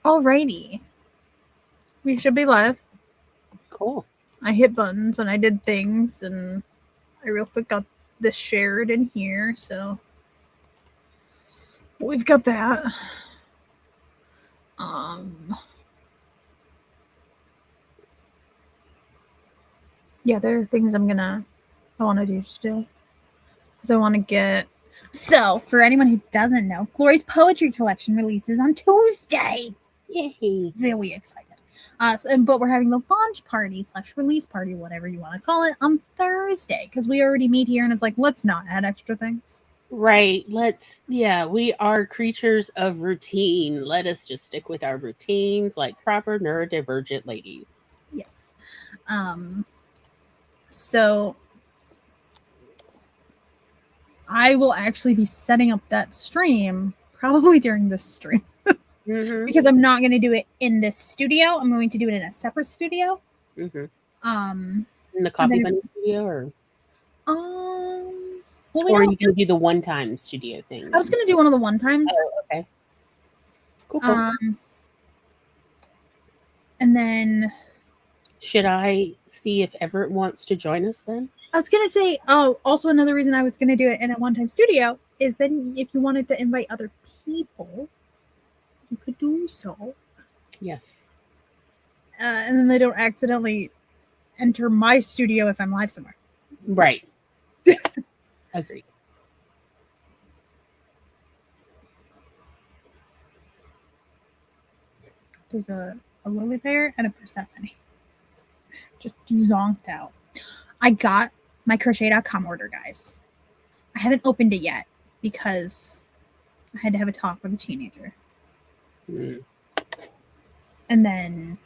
Alrighty. We should be live. Cool. I hit buttons and I did things and I real quick got this shared in here, so we've got that. Yeah, there are things I want to do today. Because I want to get. So, for anyone who doesn't know, Glory's poetry collection releases on Tuesday. Yay. Very excited. But we're having the launch party / release party, whatever you want to call it, on Thursday because we already meet here and it's like, let's not add extra things. Right. We are creatures of routine. Let us just stick with our routines like proper neurodivergent ladies. Yes. So I will actually be setting up that stream probably during this stream. Because I'm not going to do it in this studio. I'm going to do it in a separate studio. In the Coffee Bunny studio, or or are you going to do the one-time studio thing? I was going to do one of the one-times. Oh, okay. Cool. And then, should I see if Everett wants to join us then? I was going to say, also another reason I was going to do it in a one-time studio is then if you wanted to invite other people, you could do so. Yes. And then they don't accidentally enter my studio if I'm live somewhere. Right. Agreed. There's a lily pair and a Persephone. Just zonked out. I got my crochet.com order, guys. I haven't opened it yet because I had to have a talk with a teenager. And then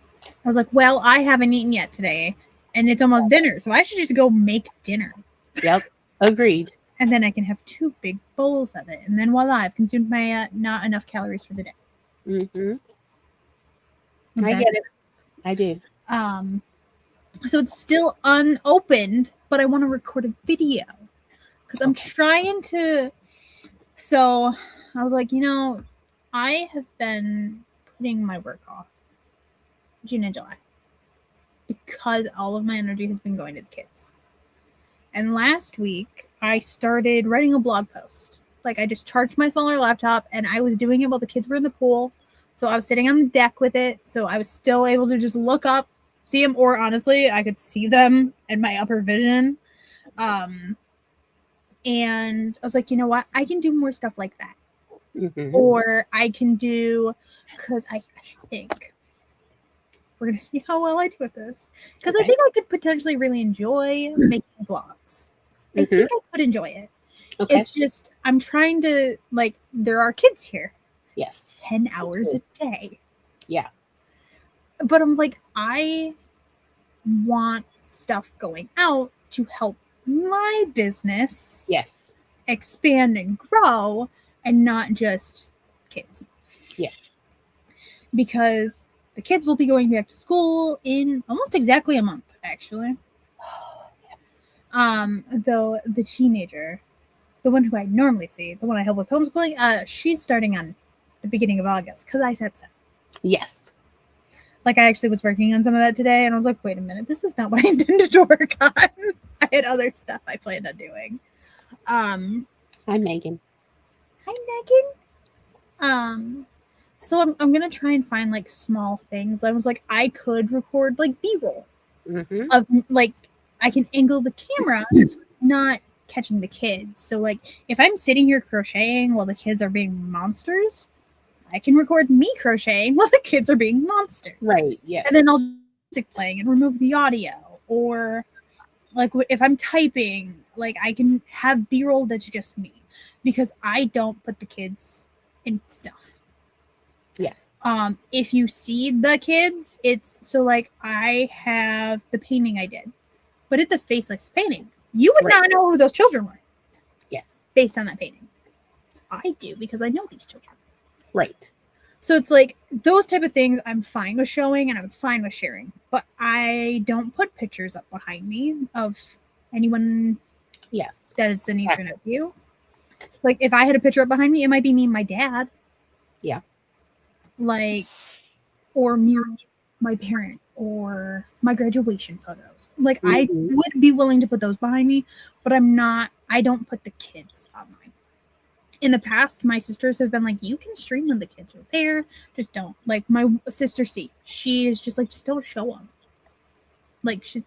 I was like, well, I haven't eaten yet today and it's almost dinner, so I should just go make dinner. Yep. Agreed. And then I can have 2 big bowls of it. And then voila, I've consumed my not enough calories for the day. I get it. I do. So it's still unopened, but I want to record a video because I'm trying to. So I was like, I have been putting my work off June and July because all of my energy has been going to the kids. And last week I started writing a blog post. Like I just charged my smaller laptop and I was doing it while the kids were in the pool. So I was sitting on the deck with it. So I was still able to just look up, see them, or honestly, I could see them in my upper vision. And I was like, you know what? I can do more stuff like that. Or I can do, because I think we're going to see how well I do with this. Because I think I could potentially really enjoy making vlogs. I think I could enjoy it. Okay. It's just, I'm trying to, there are kids here. Yes. 10 hours a day. Yeah. But I'm like, I want stuff going out to help my business expand and grow and not just kids. Yes. Because the kids will be going back to school in almost exactly a month, actually. Yes. Though the teenager, the one who I normally see, the one I help with homeschooling, she's starting on the beginning of August because I said so. Yes. Like I actually was working on some of that today and I was like, wait a minute, this is not what I intended to work on. I had other stuff I planned on doing. Hi, Megan. Hi, Megan. So I'm gonna try and find small things. I was like, I could record B-roll of I can angle the camera so it's not catching the kids. So if I'm sitting here crocheting while the kids are being monsters, I can record me crocheting while the kids are being monsters. Right. Yeah. And then I'll just music playing and remove the audio. Or if I'm typing, I can have B-roll that's just me because I don't put the kids in stuff. Yeah. If you see the kids, it's so I have the painting I did, but it's a faceless painting. You would not know who those children were. Yes. Based on that painting. I do because I know these children. Right. So it's those type of things I'm fine with showing and I'm fine with sharing, but I don't put pictures up behind me of anyone. Yes. That is a niece or nephew. If I had a picture up behind me, it might be me and my dad. Yeah. or me, my parents, or my graduation photos. Like I Mhm. would be willing to put those behind me, but I don't put the kids online. In the past, my sisters have been like, you can stream when the kids are there, just don't. Like my sister C, she is just like, just don't show them. Like she,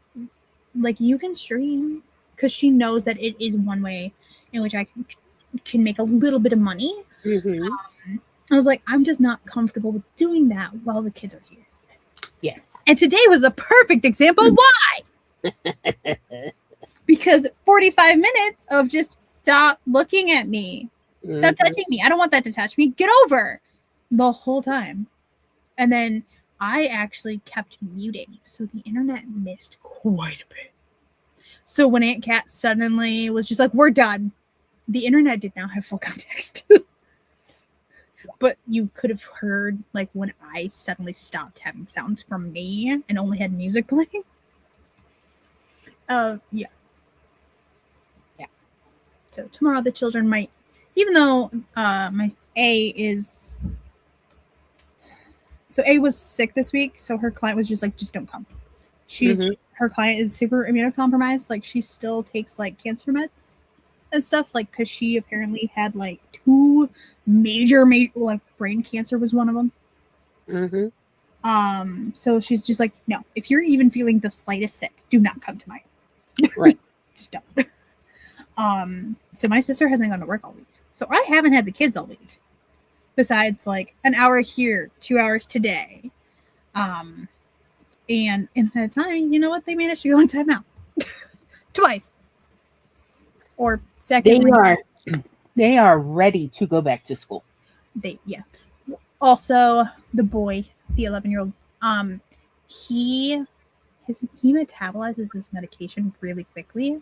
like you can stream, because she knows that it is one way in which I can make a little bit of money. Mhm. I was like, I'm just not comfortable with doing that while the kids are here. Yes. And today was a perfect example. Why? Because 45 minutes of just stop looking at me. Stop touching me. I don't want that to touch me. Get over the whole time. And then I actually kept muting. So the internet missed quite a bit. So when Aunt Cat suddenly was just like, we're done, the internet did not have full context. But you could have heard like when I suddenly stopped having sounds from me and only had music playing. Yeah. Yeah. So tomorrow the children might, even though my A is, so A was sick this week, so her client was just like, just don't come. Her client is super immunocompromised. Like she still takes like cancer meds and stuff, like because she apparently had like 2 major like brain cancer was one of them. So she's just like, no, if you're even feeling the slightest sick, do not come to mine. Right. Just don't. So my sister hasn't gone to work all week, so I haven't had the kids all week, besides like an hour here, 2 hours today. And in that time, you know what, they managed to go in timeout twice, or second. They are ready to go back to school. Yeah. Also, the boy, the 11-year-old, he metabolizes his medication really quickly.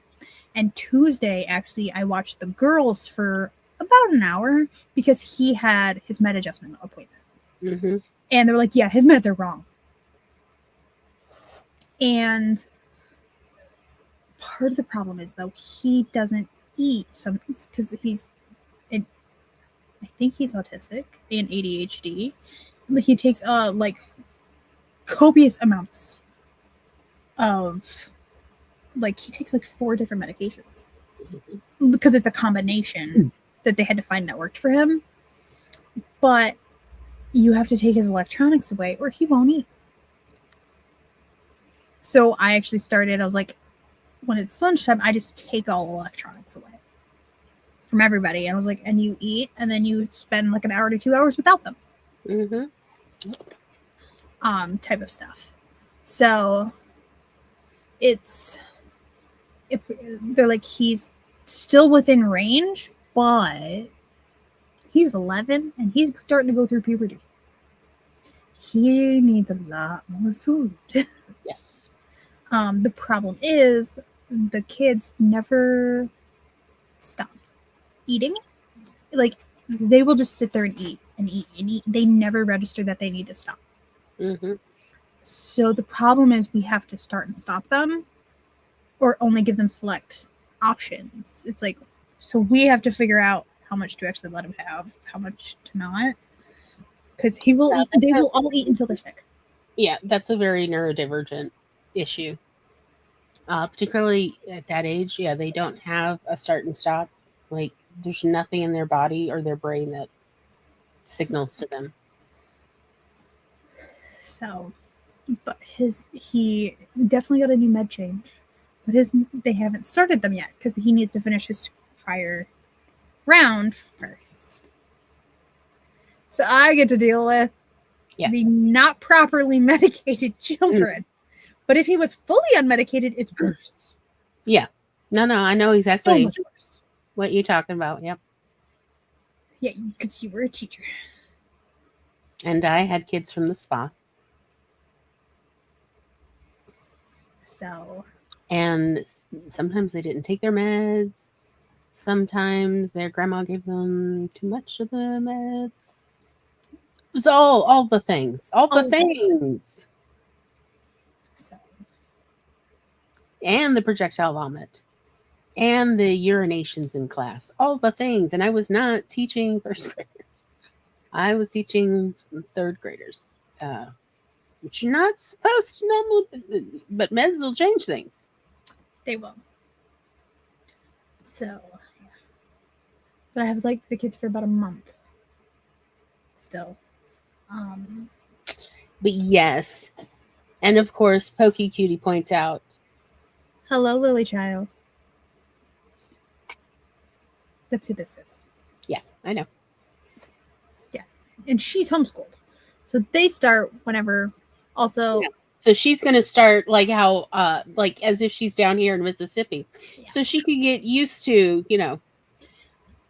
And Tuesday, actually, I watched the girls for about an hour because he had his med adjustment appointment. And they were like, yeah, his meds are wrong. And part of the problem is, though, he doesn't eat some, because I think he's autistic and ADHD. He takes like copious amounts of, like, he takes like 4 different medications because it's a combination that they had to find that worked for him. But you have to take his electronics away or he won't eat. So I actually started, I was like, when it's lunchtime, I just take all electronics away from everybody. And I was like, and you eat, and then you spend like an hour to 2 hours without them. Type of stuff. So they're like, he's still within range, but he's 11 and he's starting to go through puberty. He needs a lot more food. Yes. The problem is the kids never stop eating. Like, they will just sit there and eat and eat and eat. They never register that they need to stop. So the problem is we have to start and stop them, or only give them select options. It's like, so we have to figure out how much to actually let him have, how much to not, because he will eat. They will all eat until they're sick. Yeah, that's a very neurodivergent issue. Particularly at that age, yeah, they don't have a start and stop. Like, there's nothing in their body or their brain that signals to them. So, but he definitely got a new med change, but they haven't started them yet because he needs to finish his prior round first. So I get to deal with the not properly medicated children. But if he was fully unmedicated, it's worse. Yeah. No, I know exactly so much worse. What you're talking about. Yep. Yeah, because you were a teacher. And I had kids from the spa. So. And sometimes they didn't take their meds. Sometimes their grandma gave them too much of the meds. It was all the things. All the things. So. And the projectile vomit. And the urinations in class. All the things. And I was not teaching first graders. I was teaching 3rd graders. which you're not supposed to normally, but meds will change things. They will. So, yeah. But I have like the kids for about a month. Still. But yes. And of course, Pokey Cutie points out. Hello, Lily Child. That's who this is. Yeah, I know. Yeah. And she's homeschooled. So they start whenever. Also, yeah. So she's going to start like how, like as if she's down here in Mississippi. Yeah. So she could get used to, you know.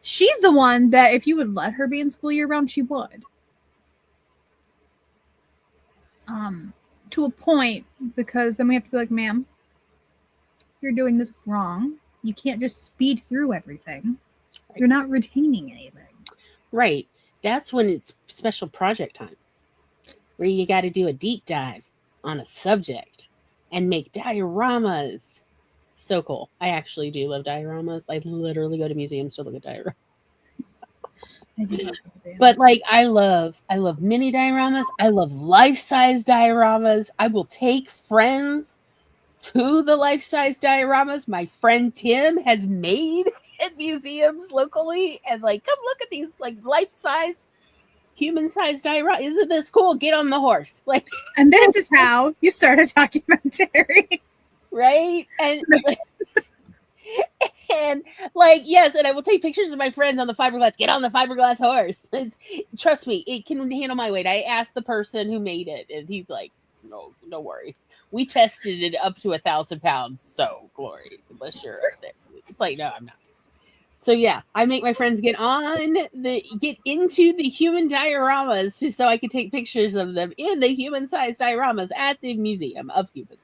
She's the one that if you would let her be in school year round, she would. To a point, because then we have to be like, ma'am, you're doing this wrong. You can't just speed through everything. Right. You're not retaining anything. Right. That's when it's special project time, where you got to do a deep dive on a subject and make dioramas. So cool. I actually do love dioramas. I literally go to museums to look at dioramas. I do love museums. But like I love mini dioramas. I love life-size dioramas. I will take friends to the life-size dioramas my friend Tim has made at museums locally, and like, come look at these like life-size, human-sized dioramas. Isn't this cool? Get on the horse. Like, and this is how you start a documentary. Right? And like, yes, and I will take pictures of my friends on the fiberglass. Get on the fiberglass horse. Trust me, it can handle my weight. I asked the person who made it, and he's like, no, don't worry. We tested it up to 1,000 pounds. So glory, unless you're up there. It's like, no, I'm not. So yeah, I make my friends get into the human dioramas so I can take pictures of them in the human-sized dioramas at the Museum of Humans.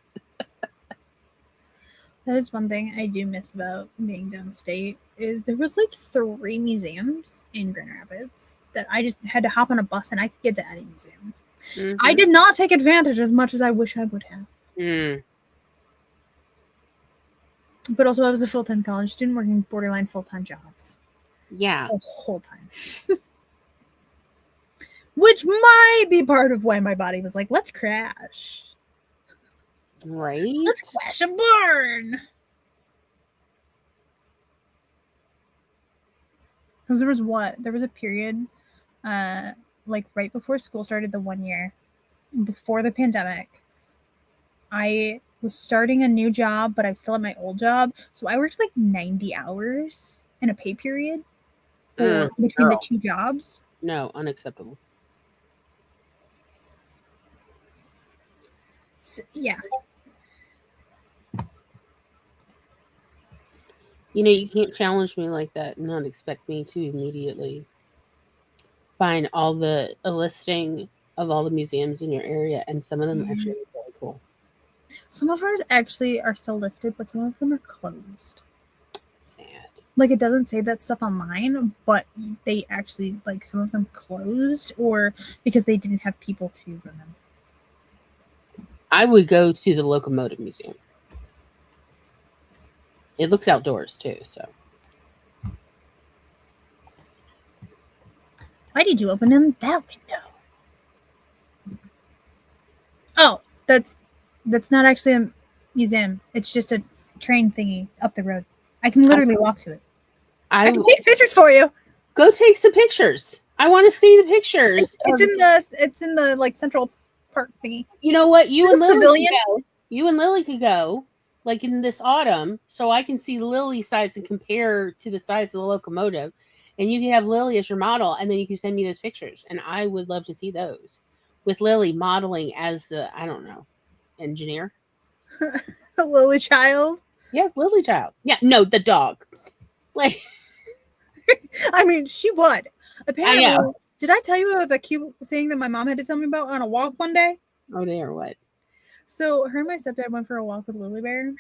That is one thing I do miss about being downstate is there was like 3 museums in Grand Rapids that I just had to hop on a bus and I could get to any museum. Mm-hmm. I did not take advantage as much as I wish I would have. Mm. But also I was a full-time college student working borderline full-time jobs. Yeah. The whole time. Which might be part of why my body was like, let's crash. Right. Let's crash and burn. Because there was a period, like right before school started, the 1 year before the pandemic. I was starting a new job, but I was still at my old job, so I worked like 90 hours in a pay period between the 2 jobs. No, unacceptable. So, yeah. You know, you can't challenge me like that and not expect me to immediately find a listing of all the museums in your area, and some of them actually are really cool. Some of ours actually are still listed, but some of them are closed. Sad. Like, it doesn't say that stuff online, but they actually, like, some of them closed or because they didn't have people to run them. I would go to the Locomotive Museum. It looks outdoors too, so. Why did you open in that window? Oh, that's not actually a museum. It's just a train thingy up the road. I can literally walk to it. I can take pictures for you. Go take some pictures. I want to see the pictures. It's in the like Central Park thingy. You know what? You and Lily could go. Like in this autumn, so I can see Lily's size and compare to the size of the locomotive. And you can have Lily as your model, and then you can send me those pictures. And I would love to see those. With Lily modeling as the, I don't know, engineer. Lily Child? Yes, Lily Child. Yeah, no, the dog. Like, I mean, she would. Apparently, did I tell you about the cute thing that my mom had to tell me about on a walk one day? Oh, dear, what? So her and my stepdad went for a walk with Lily Bear,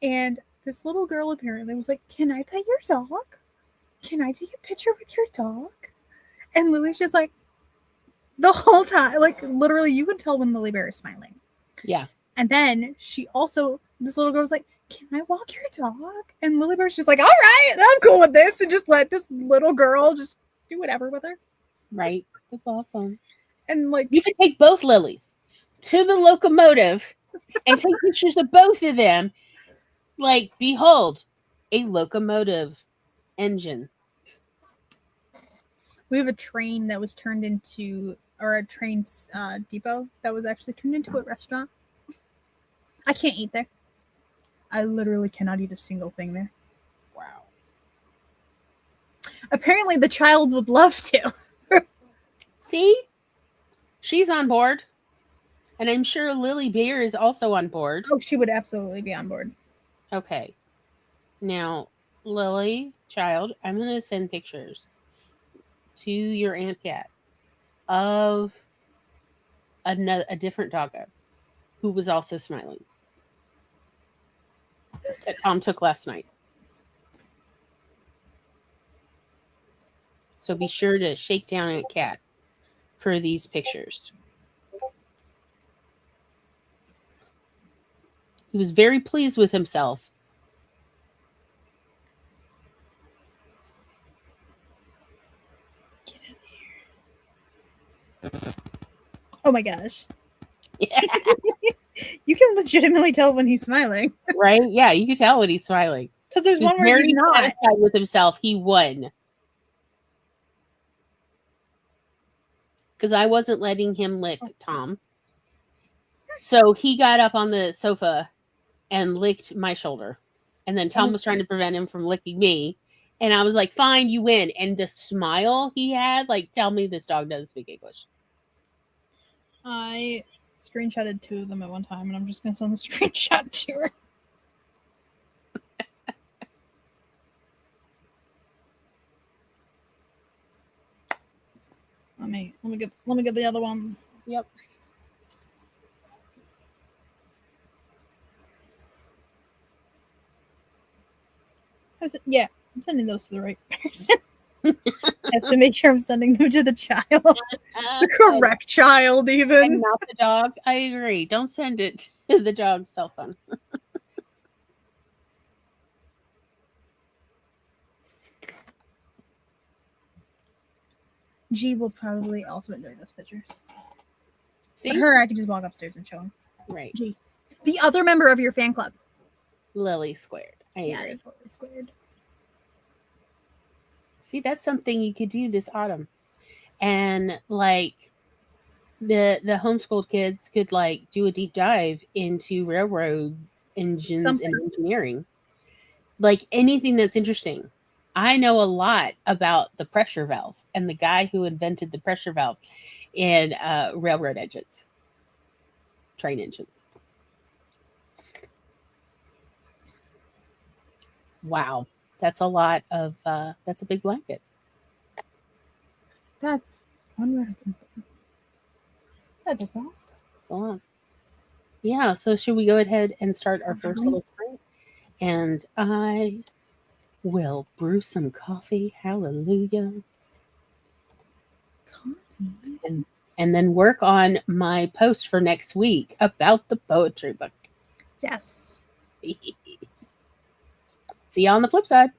and this little girl apparently was like, "Can I pet your dog? Can I take a picture with your dog?" And Lily's just like, the whole time, like literally, you could tell when Lily Bear is smiling. Yeah. And then this little girl was like, "Can I walk your dog?" And Lily Bear's just like, "All right, I'm cool with this," and just let this little girl just do whatever with her. Right. That's awesome. And like, you could take both Lilies to the locomotive and take pictures of both of them. Like, behold, a locomotive engine. We have a train that was turned into, or a train depot that was actually turned into a restaurant. I can't eat there. I literally cannot eat a single thing there. Wow. Apparently, the child would love to. See? She's on board. And I'm sure Lily Bear is also on board. Oh, she would absolutely be on board. Okay. Now, Lily, child, I'm going to send pictures to your Aunt Cat of a different doggo who was also smiling that Tom took last night. So be sure to shake down Aunt Cat for these pictures. He was very pleased with himself. Get in here. Oh my gosh. Yeah. You can legitimately tell when he's smiling. Right? Yeah, you can tell when he's smiling. Because there's He's one where very he's not. satisfied with himself. He won. Because I wasn't letting him lick Tom. So he got up on the sofa and licked my shoulder. And then Tom was trying to prevent him from licking me. And I was like, fine, you win. And the smile he had, like, tell me this dog doesn't speak English. I screenshotted 2 of them at one time, and I'm just going to send the screenshot to her. Let me get the other ones. Yep. Yeah, I'm sending those to the right person. Has to make sure I'm sending them to the child. The correct child, even. And not the dog. I agree. Don't send it to the dog's cell phone. G will probably also enjoy those pictures. See? But her, I can just walk upstairs and show him. Right. G. The other member of your fan club. Lily squared. I agree. Yeah, it is Lily squared. See, that's something you could do this autumn. And like the homeschooled kids could like do a deep dive into railroad engines and engineering. Like anything that's interesting. I know a lot about the pressure valve and the guy who invented the pressure valve in railroad engines, train engines. Wow, that's a lot of that's a big blanket. That's one word I can put. That's exhausting. That's a lot. Yeah, so should we go ahead and start our first little sprint? And I will brew some coffee. Hallelujah. Coffee? And then work on my post for next week about the poetry book. Yes. See you on the flip side.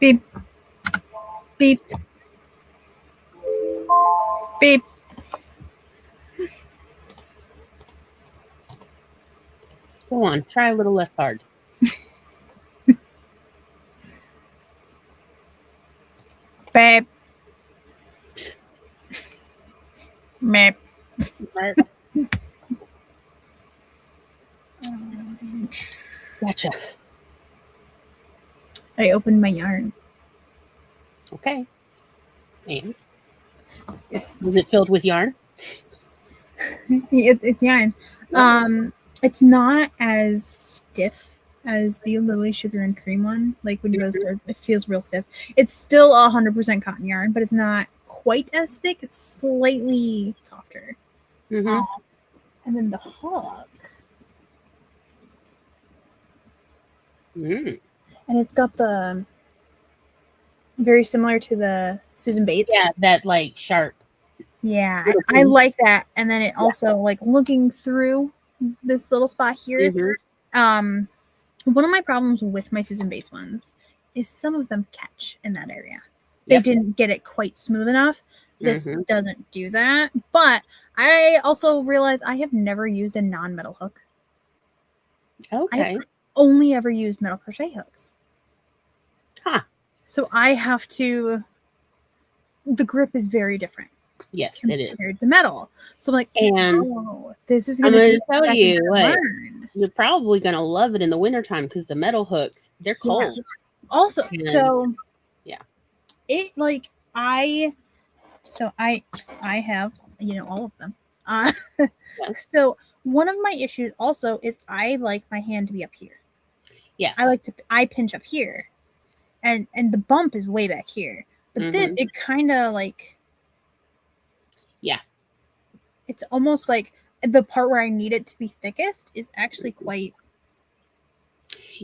Beep. Beep. Beep. Go on, try a little less hard. Beep. Beep. Right. Gotcha. I opened my yarn. Okay. And was it filled with yarn? It's yarn. It's not as stiff as the Lily Sugar and Cream one. Like when you go to the store, it feels real stiff. It's still 100% cotton yarn, but it's not quite as thick. It's slightly softer. Mm-hmm. And then the hook, Mm. and it's got the very similar to the Susan Bates. Yeah, that like sharp. Yeah, Little I pin. like that. And then it also like looking through this little spot here. Mm-hmm. One of my problems with my Susan Bates ones is some of them catch in that area. They Yep. didn't get it quite smooth enough. This Mhm. doesn't do that. But I also realize I have never used a non-metal hook. Okay. I've only ever used metal crochet hooks. Huh. So I have to. The grip is very different Yes, it is. compared to metal. So I'm like, And oh, this is I'm going going to to tell you what, learn. you're probably going to love it in the wintertime because the metal hooks, they're cold. Yeah. Also, And, so yeah. It like I have, all of them. Yeah. So one of my issues also is I like my hand to be up here. Yes. I pinch up here, and the bump is way back here. But this, it kind of like, yeah, it's almost like the part where I need it to be thickest is actually quite.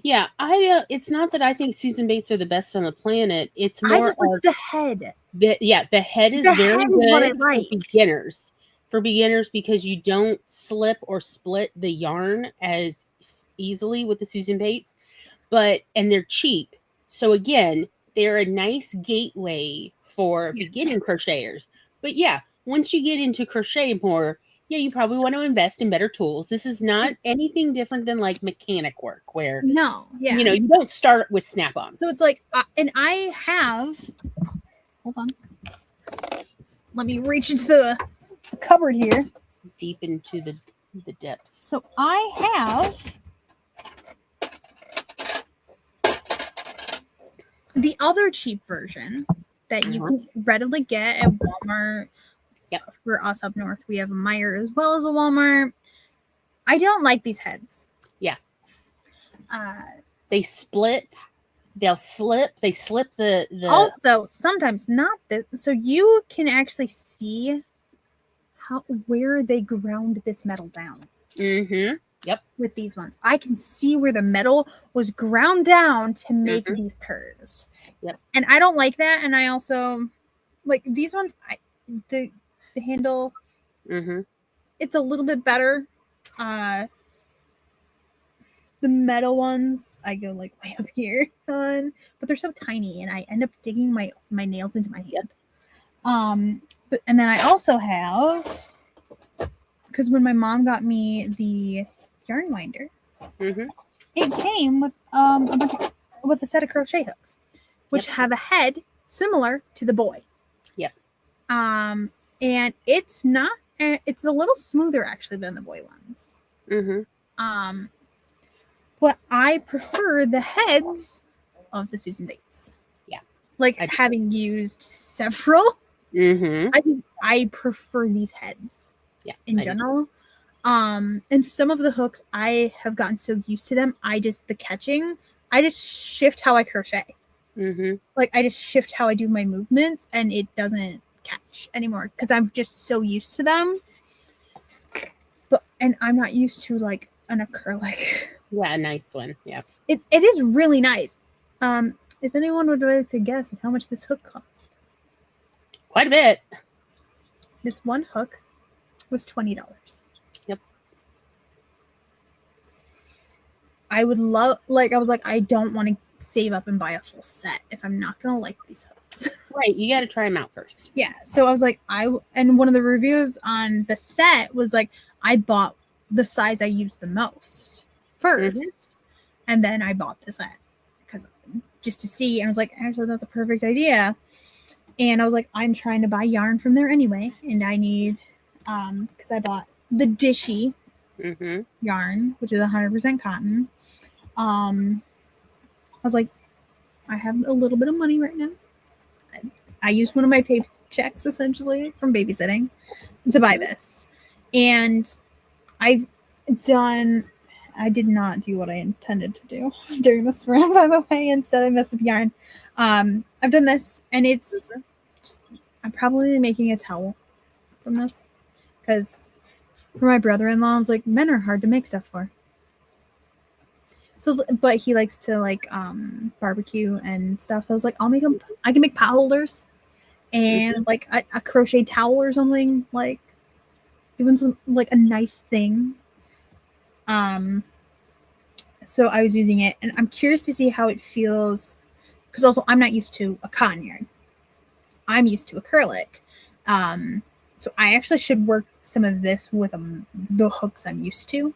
Yeah, it's not that I think Susan Bates are the best on the planet. It's I more just like of the head. the head is The very head is what I good like. for beginners. For beginners, because you don't slip or split the yarn as easily with the Susan Bates, and they're cheap. So again, they're a nice gateway for beginning crocheters. But yeah, once you get into crochet more, yeah, you probably want to invest in better tools. This is not anything different than like mechanic work where you don't start with snap-ons. So it's like, and I have, hold on. Let me reach into the cupboard here. Deep into the depths. So I have the other cheap version that you can readily get at Walmart. Yep. For us up north, we have a Meijer as well as a Walmart. I don't like these heads. Yeah. They split. They'll slip. They slip the. Also, sometimes not this. So you can actually see where they ground this metal down. Mm-hmm. Yep. With these ones, I can see where the metal was ground down to make these curves. Yep. And I don't like that. And I also like these ones. The handle. Mm-hmm. It's a little bit better. The metal ones, I go like way up here on, but they're so tiny, and I end up digging my nails into my hand. And then I also have, because when my mom got me the yarn winder, it came with with a set of crochet hooks, which have a head similar to the boy. Yep. And it's not. It's a little smoother actually than the boy ones. But I prefer the heads of the Susan Bates. Yeah. Like having used several, I prefer these heads. Yeah. In general. And some of the hooks, I have gotten so used to them. I just shift how I crochet. Like I just shift how I do my movements, and it doesn't catch anymore because I'm just so used to them. And I'm not used to like an acrylic. Yeah, a nice one. Yeah. It is really nice. If anyone would like to guess at how much this hook cost. Quite a bit. This one hook was $20. Yep. I would love, I was like, I don't want to save up and buy a full set if I'm not gonna like these hooks. Right. You got to try them out first. Yeah. So I was like, and one of the reviews on the set was like, I bought the size I used the most 1st, and then I bought the set because just to see. And I was like, actually, that's a perfect idea. And I was like, I'm trying to buy yarn from there anyway, and I need because I bought the Dishy yarn, which is 100% cotton. I was like, I have a little bit of money right now. I used one of my paychecks essentially from babysitting to buy this. And I did not do what I intended to do during this round, by the way. Instead, I messed with yarn. I've done this, and I'm probably making a towel from this because for my brother-in-law, I was like, men are hard to make stuff for. So, but he likes to like barbecue and stuff. I was like, I can make pot holders and like a crochet towel or something, like give him some like a nice thing. So I was using it, and I'm curious to see how it feels because also I'm not used to a cotton yarn. I'm used to acrylic. So I actually should work some of this with the hooks I'm used to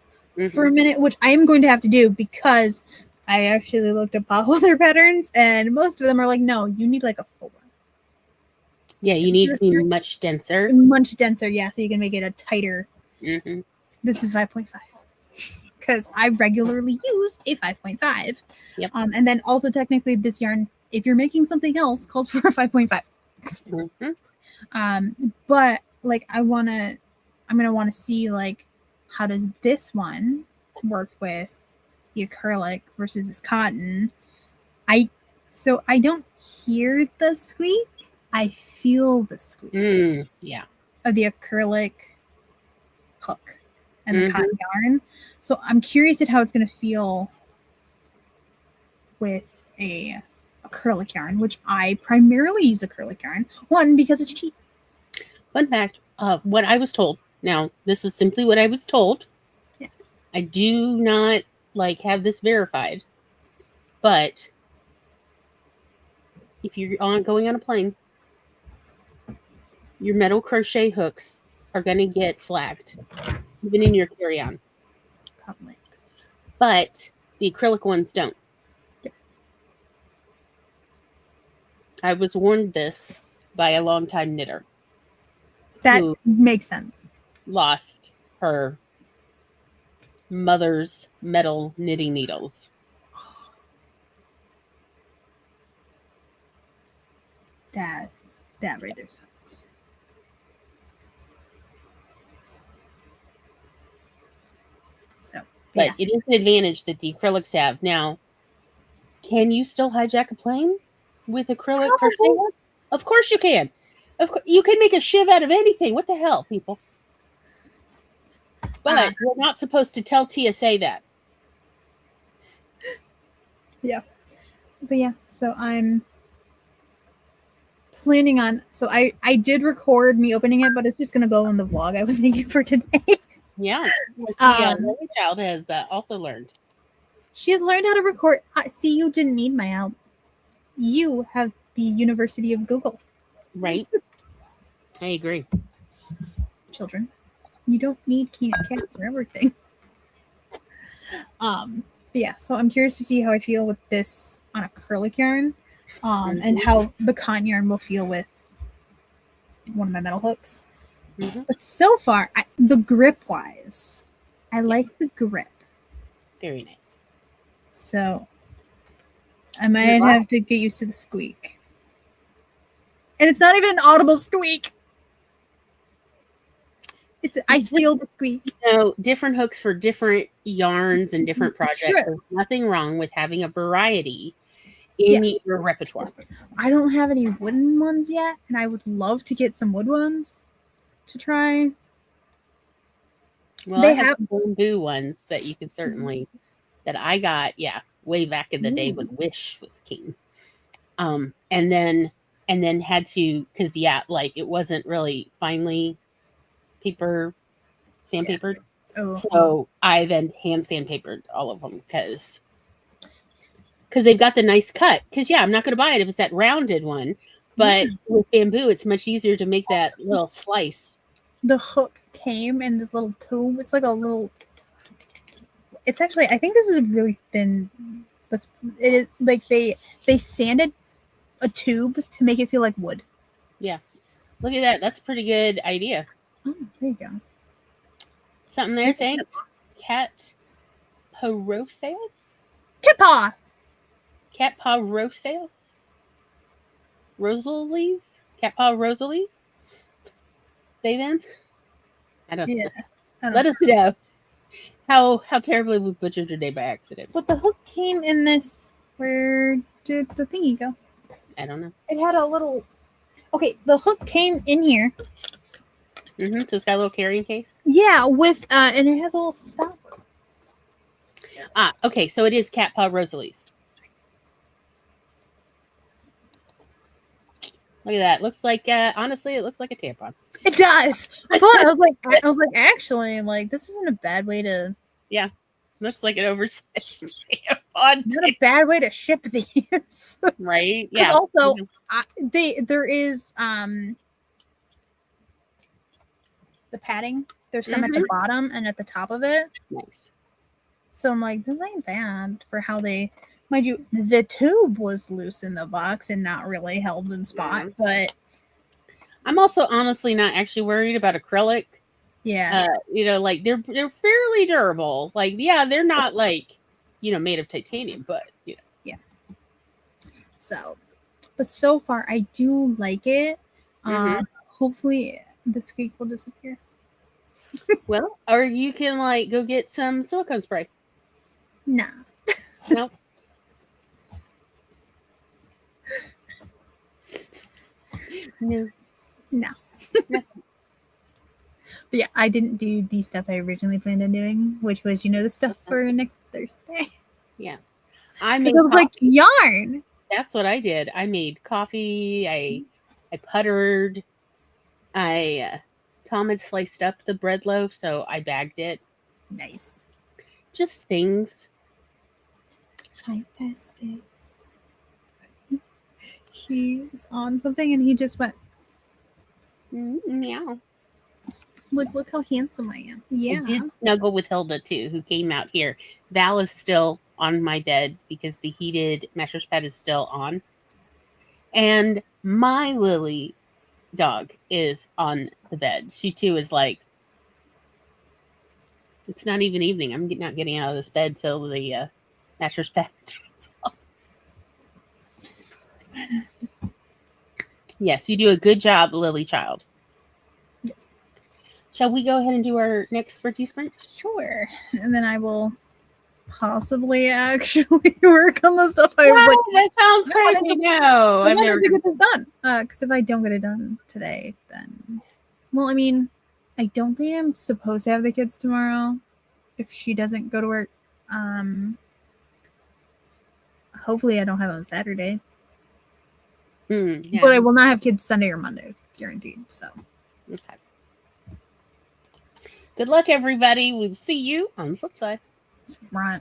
for a minute, which I am going to have to do because I actually looked up pot holder patterns, and most of them are like, no, you need like a 4. Yeah, you need to be much denser. Much denser, yeah, so you can make it a tighter. This is 5.5 because I regularly use a 5.5. Yep. And then also technically this yarn, if you're making something else, calls for a 5.5. But like I'm gonna want to see like how does this one work with the acrylic versus this cotton. So I don't hear the squeak, I feel the squeak of the acrylic hook and the cotton yarn. So I'm curious at how it's going to feel with a acrylic yarn, which I primarily use acrylic yarn. One, because it's cheap. Fun fact, what I was told. Now, this is simply what I was told. Yeah. I do not like have this verified, but if you're going on a plane, your metal crochet hooks are going to get flagged, even in your carry-on. Probably. But the acrylic ones don't. Yeah. I was warned this by a longtime knitter. That makes sense. Lost her mother's metal knitting needles. That right there sucks. So, but it is an advantage that the acrylics have. Now, can you still hijack a plane with acrylic crochet? Of course you can. Of course, you can make a shiv out of anything. What the hell, people? But you're not supposed to tell TSA that. Yeah. But yeah, so I'm planning on, so I did record me opening it, but it's just going to go in the vlog I was making for today. Yeah. The child has also learned. She has learned how to record. See, you didn't need my help. You have the University of Google. Right. I agree. Children, you don't need Cat for everything. Yeah, so I'm curious to see how I feel with this on acrylic yarn, and how the cotton yarn will feel with one of my metal hooks. But so far, the grip wise, I like the grip. Very nice. So I might have to get used to the squeak. And it's not even an audible squeak. I feel the squeak. Different hooks for different yarns and different projects. True. There's nothing wrong with having a variety in your repertoire. I don't have any wooden ones yet, and I would love to get some wood ones to try. Well, I have some bamboo ones that you can certainly, that I got, way back in the day when Wish was king. And then had to, because it wasn't really finely sandpapered. So I then hand sandpapered all of them because because they've got the nice cut. Because I'm not going to buy it if it's that rounded one. But with bamboo, it's much easier to make that little slice. The hook came in this little tube. It's like a little. It's actually. I think this is really thin. It is like they sanded a tube to make it feel like wood. Yeah, look at that. That's a pretty good idea. Oh, there you go. Something there. Thanks, KatsChaosCafe. Cat paw. KatsChaosCafe. Rosalie's. Cat paw Rosalie's. They them. I don't know. Let us know how terribly we butchered your day by accident. But the hook came in this. Where did the thingy go? I don't know. It had a little. Okay, the hook came in here. So it's got a little carrying case. Yeah, with and it has a little stopper. Okay, so it is Cat Paw Rosalie's. Look at that. Looks like honestly, it looks like a tampon. It does. But I was like, actually, like this isn't a bad way to. Yeah, looks like an oversized tampon. Not a bad way to ship these, right? Yeah. Also, there is the padding. There's some at the bottom and at the top of it. Nice. So I'm like, this ain't bad for how they. Mind you, the tube was loose in the box and not really held in spot, but I'm also honestly not actually worried about acrylic. Yeah. Like they're fairly durable. Like, yeah, they're not like, made of titanium, but Yeah. But so far I do like it. Hopefully this week will disappear. Well, or you can like go get some silicone spray. Nah. Nope. No. But yeah, I didn't do the stuff I originally planned on doing, which was, the stuff for next Thursday. Yeah. I was like, yarn. That's what I did. I made coffee. I puttered. Tom had sliced up the bread loaf, so I bagged it. Nice. Just things. Hi, Festus. He's on something and he just went, meow. Look how handsome I am. Yeah. I did snuggle with Hilda too, who came out here. Val is still on my bed because the heated mattress pad is still on. And my Lily dog is on the bed. She too is like, it's not even evening. I'm not getting out of this bed till the mattress pad turns off. Yes, you do a good job, Lily child. Yes. Shall we go ahead and do our next Virtue Sprint? Sure. And then I will possibly actually work on the stuff I was like. That sounds crazy. No, I've never to get this done. Because if I don't get it done today, then. Well, I mean, I don't think I'm supposed to have the kids tomorrow if she doesn't go to work. Hopefully I don't have them Saturday. Yeah. But I will not have kids Sunday or Monday, guaranteed. So. Okay. Good luck, everybody. We'll see you on the flip side. Right.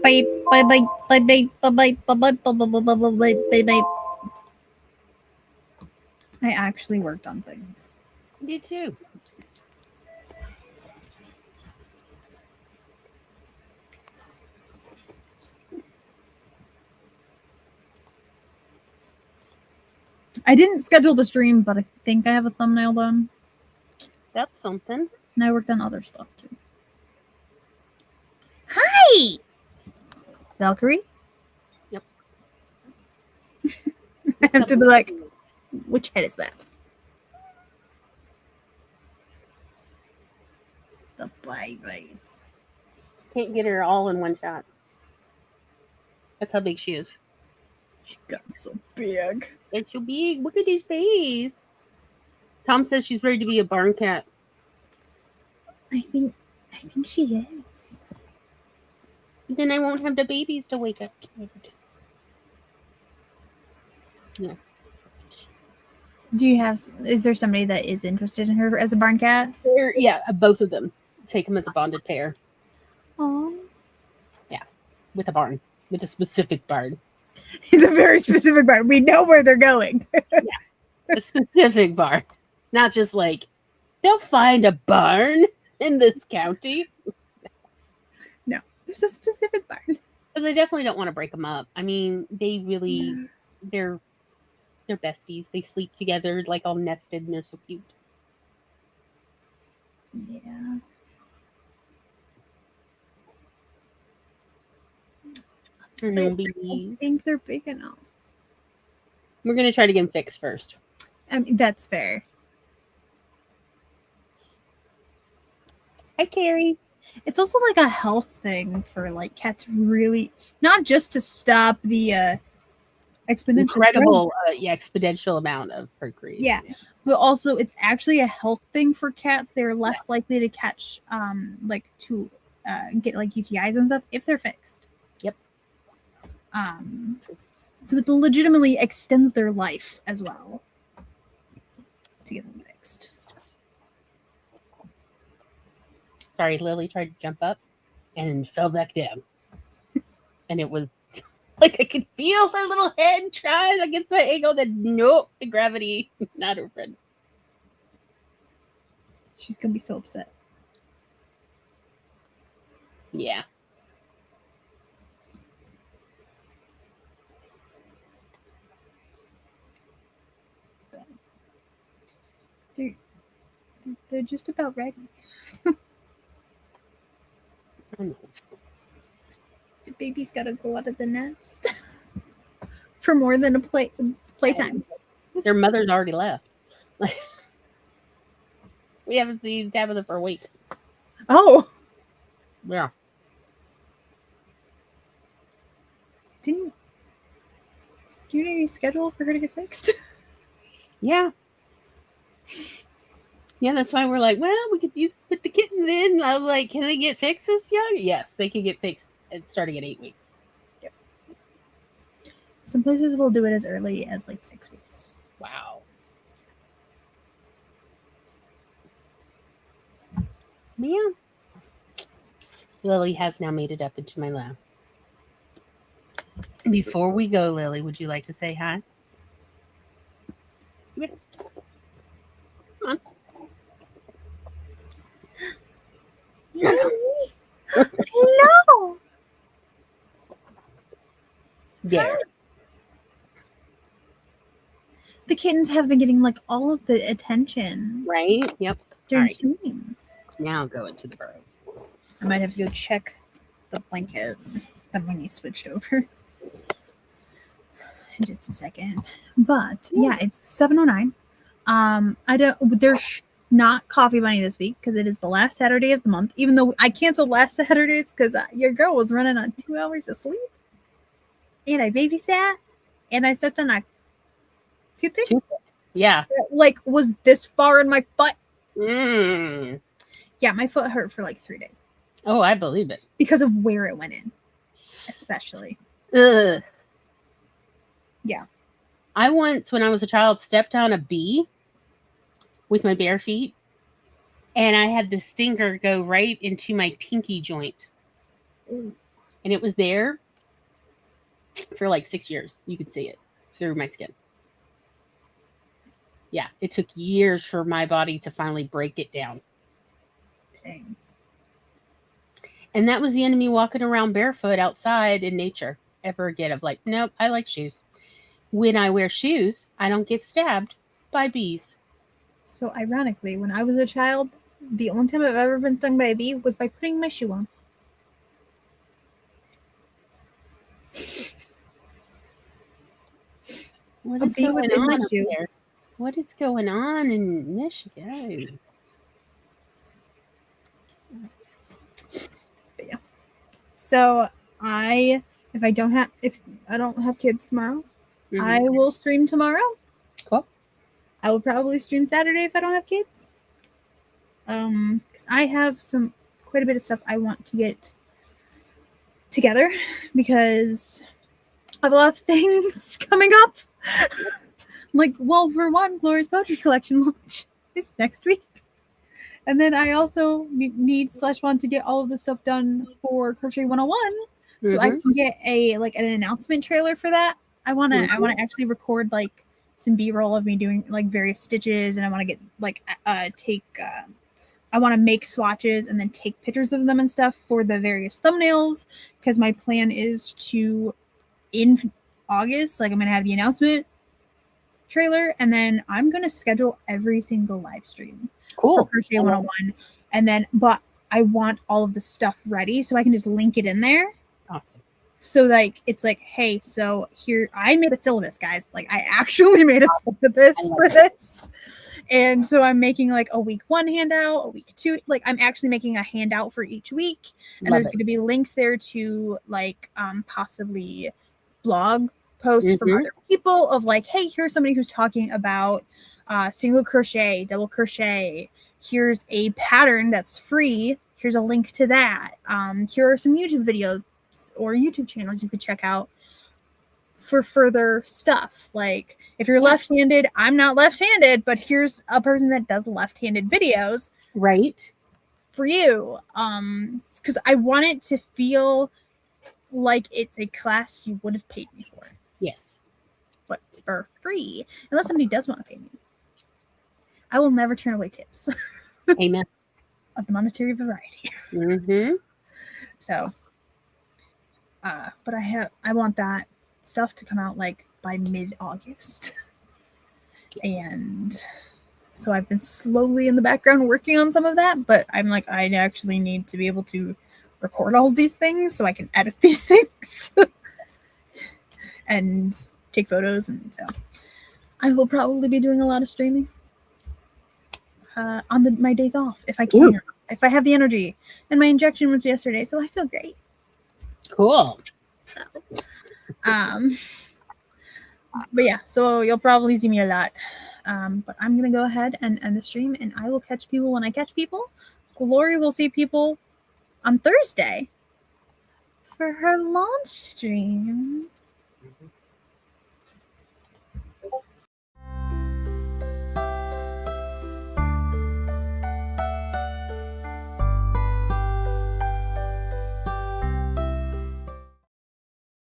Bye, bye, bye, bye, bye, bye, bye, bye, bye, bye, bye, bye, bye, bye, bye. I actually worked on things. You too. I didn't schedule the stream, but I think I have a thumbnail done. That's something. And I worked on other stuff too. Hi! Valkyrie? Yep. I have to be like, which head is that? The babies. Can't get her all in one shot. That's how big she is. She got so big. It's so big. Look at his face. Tom says she's ready to be a barn cat. I think she is. Then I won't have the babies to wake up to. Yeah. Is there somebody that is interested in her as a barn cat? Yeah, both of them. Take them as a bonded pair. Oh. Yeah, with a barn. With a specific barn. It's a very specific barn. We know where they're going. Yeah, a specific barn. Not just like, they'll find a barn in this county. No, there's a specific barn. Because I definitely don't want to break them up. I mean, they really, they're besties. They sleep together, like all nested, and they're so cute. Yeah. No I babies. think they're big enough. We're going to try to get them fixed first. I mean, that's fair. Hi, Carrie. It's also like a health thing for like cats, really, not just to stop the exponential Incredible, exponential amount of procreation. Yeah, but also it's actually a health thing for cats. They're less likely to catch get like UTIs and stuff if they're fixed. Yep. So it legitimately extends their life as well to get them fixed. Sorry, Lily tried to jump up and fell back down. And it was like I could feel her little head trying against my ankle. Then nope, the gravity, not her friend. She's gonna be so upset. Yeah. They're just about ready. The baby's gotta go out of the nest for more than a playtime. Their mother's already left. We haven't seen Tabitha for a week. Oh, Yeah. do you need a schedule for her to get fixed? Yeah. Yeah, that's why we're like, well, we could put the kittens in. I was like, can they get fixed this young? Yes, they can get fixed starting at 8 weeks. Yep. Some places will do it as early as like 6 weeks. Wow. Yeah. Lily has now made it up into my lap. Before we go, Lily, would you like to say hi? Come here. Come on. No. There. The kittens have been getting like all of the attention Right? Yep. during Right. streams. Now go into the burrow. I might have to go check the blanket when he switched over in just a second. But yeah, it's 7:09. There's not coffee money this week because it is the last Saturday of the month. Even though I canceled last Saturdays because your girl was running on 2 hours of sleep, and I babysat, and I stepped on a toothpick. Yeah. That, like, was this far in my foot. Mm. Yeah, my foot hurt for like 3 days Oh, I believe it. because of where it went in, especially. Ugh. Yeah. I once, when I was a child, stepped on a bee with my bare feet, and I had the stinger go right into my pinky joint. Ooh. And it was there for like 6 years. You could see it through my skin. Yeah, it took years for my body to finally break it down. Dang. And that was the enemy walking around barefoot outside in nature ever again of like, nope, I like shoes. When I wear shoes, I don't get stabbed by bees. So ironically, when I was a child, the only time I've ever been stung by a bee was by putting my shoe on. What A is bee going was in my on up shoe. there? What is going on in Michigan? So if I don't have kids tomorrow, I will stream tomorrow. Cool. I will probably stream Saturday if I don't have kids. Because I have quite a bit of stuff I want to get together because I have a lot of things coming up. Like, well, for one, Gloria's Poetry Collection launch is next week. And then I also need/want to get all of the stuff done for Crochet 101 so I can get an announcement trailer for that. I want to actually record like some B-roll of me doing like various stitches, and I want to get like I want to make swatches and then take pictures of them and stuff for the various thumbnails, because my plan is to, in August, like I'm going to have the announcement trailer, and then I'm going to schedule every single live stream for Crochet 101. And then, but I want all of the stuff ready so I can just link it in there. Awesome. So like, it's like, hey, so here, I made a syllabus, guys. Like I actually made a syllabus for this. And so I'm making like a week 1 handout, a week 2, like I'm actually making a handout for each week. And there's going to be links there to like possibly blog posts from other people of like, hey, here's somebody who's talking about single crochet, double crochet. Here's a pattern that's free. Here's a link to that. Here are some YouTube videos or YouTube channels you could check out for further stuff. Like if you're left-handed, I'm not left-handed, but here's a person that does left-handed videos. Right. For you. Because I want it to feel like it's a class you would have paid me for. Yes. But for free. Unless somebody does want to pay me. I will never turn away tips. Amen. Of the monetary variety. So but I want that stuff to come out like by mid-August. And so I've been slowly in the background working on some of that, but I'm like, I actually need to be able to record all of these things so I can edit these things and take photos. And so I will probably be doing a lot of streaming on my days off if I can, if I have the energy. And my injection was yesterday, so I feel great. Cool. So, but yeah, so you'll probably see me a lot. But I'm gonna go ahead and end the stream, and I will catch people when I catch people. Glory will see people on Thursday for her launch stream.